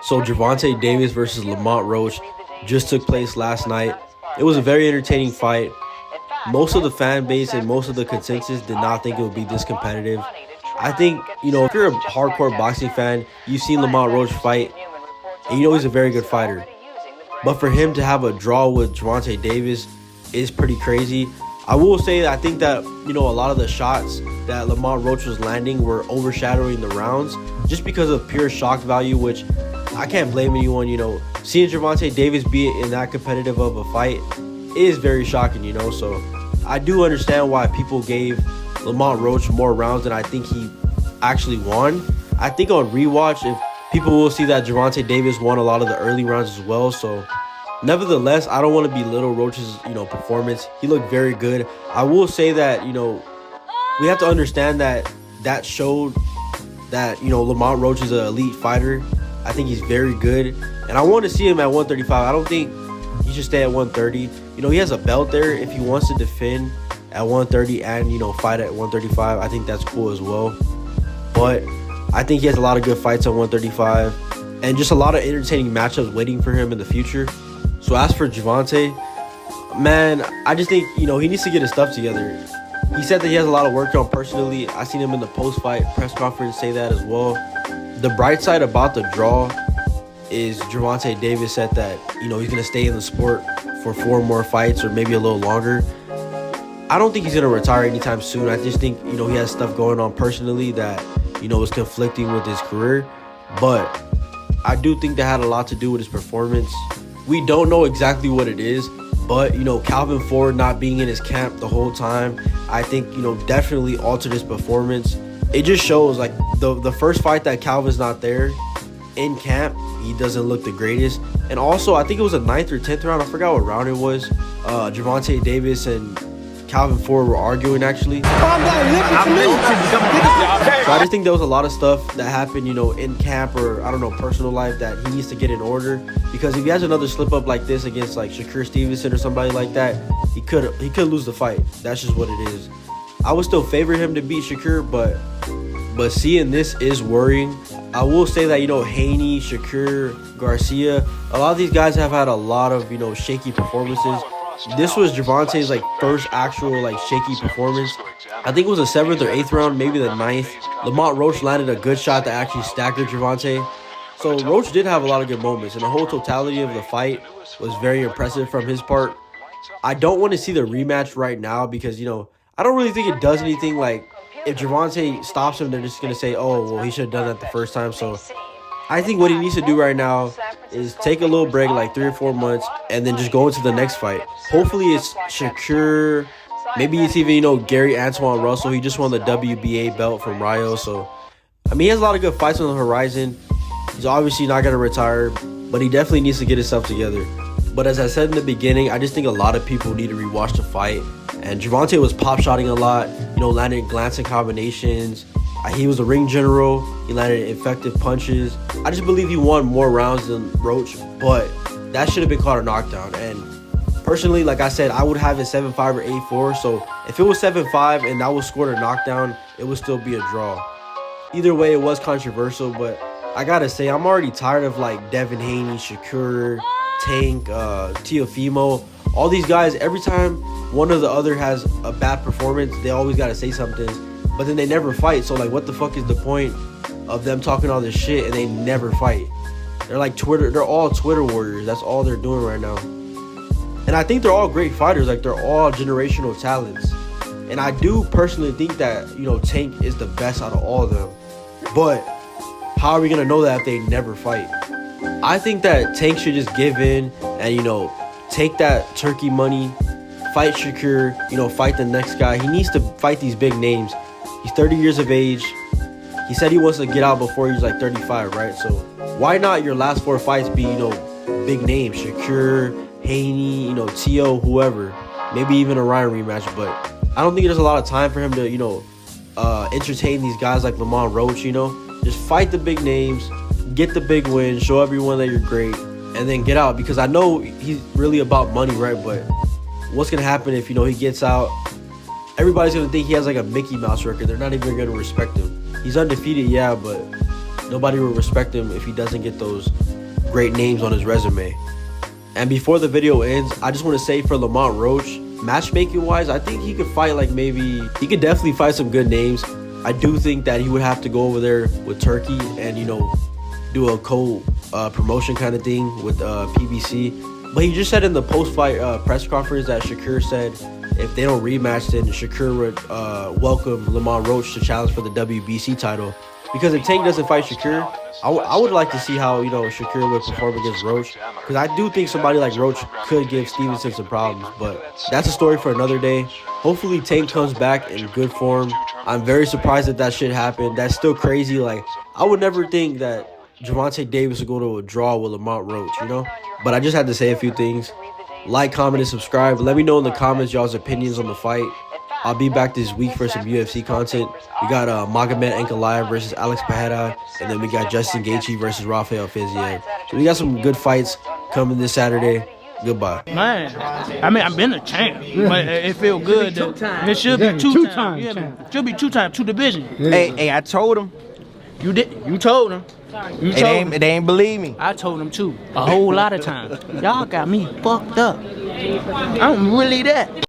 So Gervonta Davis versus Lamont Roach just took place last night. It was a very entertaining fight. Most of the fan base and most of the consensus did not think it would be this competitive. I think, if you're a hardcore boxing fan, you've seen Lamont Roach fight, and he's a very good fighter. But for him to have a draw with Gervonta Davis is pretty crazy. I will say that I think that, a lot of the shots that Lamont Roach was landing were overshadowing the rounds just because of pure shock value, which I can't blame anyone. Seeing Gervonta Davis be in that competitive of a fight is very shocking, So I do understand why people gave Lamont Roach more rounds than I think he actually won. I think on rewatch, if people will see that Gervonta Davis won a lot of the early rounds as well. So nevertheless, I don't want to belittle Roach's, performance. He looked very good. I will say that, we have to understand that showed that, Lamont Roach is an elite fighter. I think he's very good. And I want to see him at 135. I don't think he should stay at 130. He has a belt there. If he wants to defend at 130 and, fight at 135, I think that's cool as well. But I think he has a lot of good fights at 135 and just a lot of entertaining matchups waiting for him in the future. So as for Gervonta, man, I just think, he needs to get his stuff together. He said that he has a lot of work on personally. I seen him in the post-fight press conference say that as well. The bright side about the draw is Gervonta Davis said that, he's going to stay in the sport for 4 more fights or maybe a little longer. I don't think he's going to retire anytime soon. I just think, he has stuff going on personally that, is conflicting with his career. But I do think that had a lot to do with his performance. We don't know exactly what it is, but, Calvin Ford not being in his camp the whole time, I think, definitely altered his performance. It just shows, like, the first fight that Calvin's not there in camp, he doesn't look the greatest. And also, I think it was a 9th or 10th round. I forgot what round it was. Gervonta Davis and Calvin Ford were arguing, actually. So I just think there was a lot of stuff that happened, in camp or, I don't know, personal life that he needs to get in order. Because if he has another slip-up like this against, like, Shakur Stevenson or somebody like that, he could lose the fight. That's just what it is. I would still favor him to beat Shakur, but seeing this is worrying. I will say that, Haney, Shakur, Garcia, a lot of these guys have had a lot of, shaky performances. This was Gervonta's, first actual, shaky performance. I think it was the 7th or 8th round, maybe the 9th. Lamont Roach landed a good shot that actually staggered Gervonta. So Roach did have a lot of good moments, and the whole totality of the fight was very impressive from his part. I don't want to see the rematch right now because, I don't really think it does anything. If Gervonta stops him, they're just going to say, oh, well, he should have done that the first time. So I think what he needs to do right now is take a little break, 3 or 4 months, and then just go into the next fight. Hopefully it's Shakur. Maybe it's even, Gary Antoine Russell. He just won the WBA belt from Rio. So, he has a lot of good fights on the horizon. He's obviously not going to retire, but he definitely needs to get himself together. But as I said in the beginning, I just think a lot of people need to rewatch the fight. And Gervonta was pop-shotting a lot, landing glancing combinations. He was a ring general. He landed effective punches. I just believe he won more rounds than Roach, but that should have been called a knockdown. And personally, like I said, I would have it 7-5 or 8-4. So if it was 7-5 and that was scored a knockdown, it would still be a draw. Either way, it was controversial, but I gotta say, I'm already tired of Devin Haney, Shakur, Tank, Teofimo. All these guys, every time one or the other has a bad performance, they always gotta say something. But then they never fight. So what the fuck is the point of them talking all this shit and they never fight? They're they're all Twitter warriors. That's all they're doing right now. And I think they're all great fighters. They're all generational talents. And I do personally think that, Tank is the best out of all of them. But how are we gonna know that if they never fight? I think that Tank should just give in and, take that turkey money, fight Shakur, fight the next guy. He needs to fight these big names. He's 30 years of age. He said he wants to get out before he's 35, right? So why not your last 4 fights be, big names? Shakur, Haney, Tio, whoever. Maybe even a Ryan rematch. But I don't think there's a lot of time for him to, entertain these guys like Lamont Roach, Just fight the big names, get the big win, show everyone that you're great, and then get out. Because I know he's really about money, right? But what's going to happen if, he gets out? Everybody's going to think he has a Mickey Mouse record. They're not even going to respect him. He's undefeated, yeah, but nobody will respect him if he doesn't get those great names on his resume. And before the video ends, I just want to say for Lamont Roach, matchmaking wise, I think he could fight he could definitely fight some good names. I do think that he would have to go over there with Turkey and, do a promotion kind of thing with PBC. But he just said in the post-fight press conference that Shakur said if they don't rematch, then Shakur would welcome Lamont Roach to challenge for the WBC title. Because if Tank doesn't fight Shakur, I would like to see how, Shakur would perform against Roach. Because I do think somebody like Roach could give Stevenson some problems. But that's a story for another day. Hopefully Tank comes back in good form. I'm very surprised that shit happened. That's still crazy. Like, I would never think that Gervonta Davis would go to a draw with Lamont Roach, But I just had to say a few things. Like, comment, and subscribe. Let me know in the comments y'all's opinions on the fight. I'll be back this week for some UFC content. We got Magomed Ankalaev versus Alex Pereira, and then we got Justin Gaethje versus Rafael Fiziev. So we got some good fights coming this Saturday. Goodbye. Man, I mean, I've been a champ, but it feels good. It should be two times. Yeah, should be 2 times, 2 divisions. Hey, I told him. You did. You told him. They ain't believe me. I told him too, a whole lot of times. Y'all got me fucked up. I'm really that.